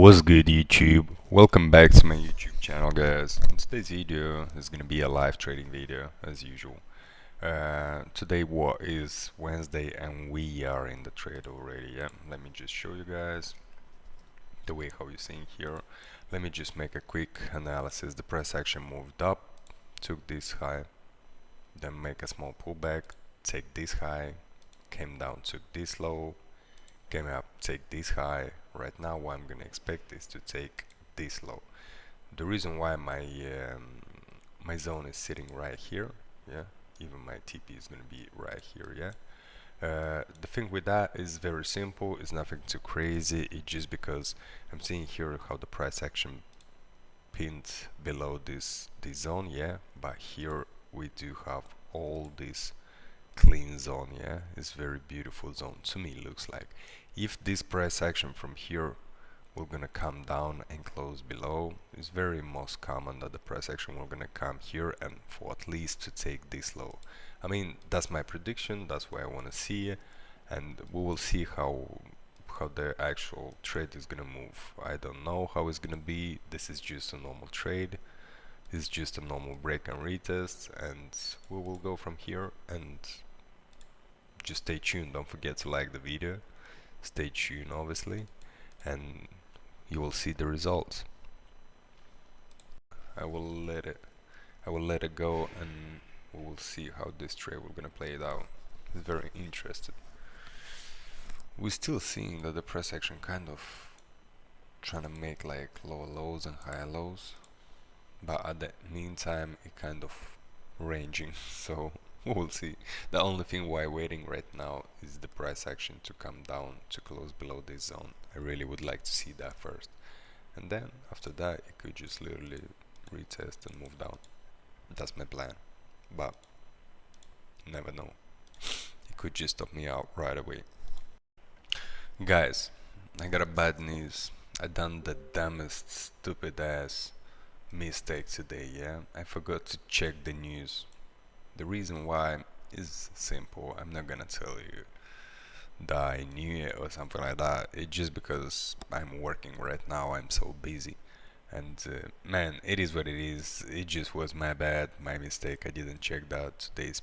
What's good, YouTube? Welcome back to my YouTube channel, guys. In today's video is gonna be a live trading video as usual. Today what is Wednesday and we are in the trade already. Yeah, let me just show you guys the way how you're seeing here. Let me just make a quick analysis. The price action moved up, took this high, then make a small pullback, take this high, came down, took this low, came up, take this high. Right now what I'm gonna expect is to take this low. The reason why my zone is sitting right here, yeah, even my TP is gonna be right here, yeah. The thing with that is very simple, it's nothing too crazy. It's just because I'm seeing here how the price action pinned below this zone, yeah, but here we do have all this clean zone, yeah. It's very beautiful zone to me. It looks like if this price action from here will gonna come down and close below, it's very most common that the price action will gonna come here and for at least to take this low. I mean, that's my prediction, that's what I want to see, and we will see how the actual trade is gonna move. I don't know how it's gonna be. This is just a normal trade. It's just a normal break and retest, and we will go from here. And just stay tuned, don't forget to like the video, stay tuned obviously, and you will see the results. I will let it go, and we will see how this trade we're gonna play it out. It's very interesting. We're still seeing that the price action kind of trying to make like lower lows and higher lows, but at the meantime it kind of ranging, so we'll see. The only thing why waiting right now is the price action to come down to close below this zone. I really would like to see that first, and then after that it could just literally retest and move down. That's my plan, but never know. It could just stop me out right away. Guys, I got a bad news. I done the dumbest stupid ass mistake today, yeah. I forgot to check the news. The reason why is simple. I'm not gonna tell you that I knew it or something like that. It's just because I'm working right now. I'm so busy, and man, it is what it is. It just was my bad, my mistake. I didn't check that today's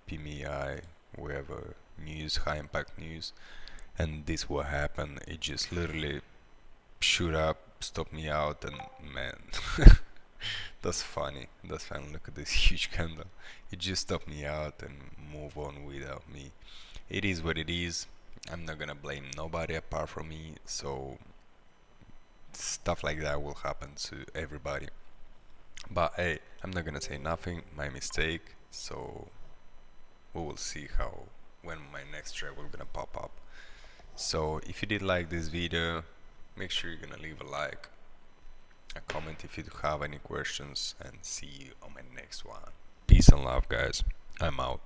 PMI, whatever news, high impact news, and this what happened. It just literally shoot up, stop me out, and man. That's funny. That's funny. Look at this huge candle. It just stopped me out and move on without me. It is what it is. I'm not gonna blame nobody apart from me. So stuff like that will happen to everybody. But hey, I'm not gonna say nothing. My mistake. So we will see how when my next trade will gonna pop up. So if you did like this video, make sure you're gonna leave a like, a comment if you have any questions, and see you on my next one. Peace and love, guys. I'm out.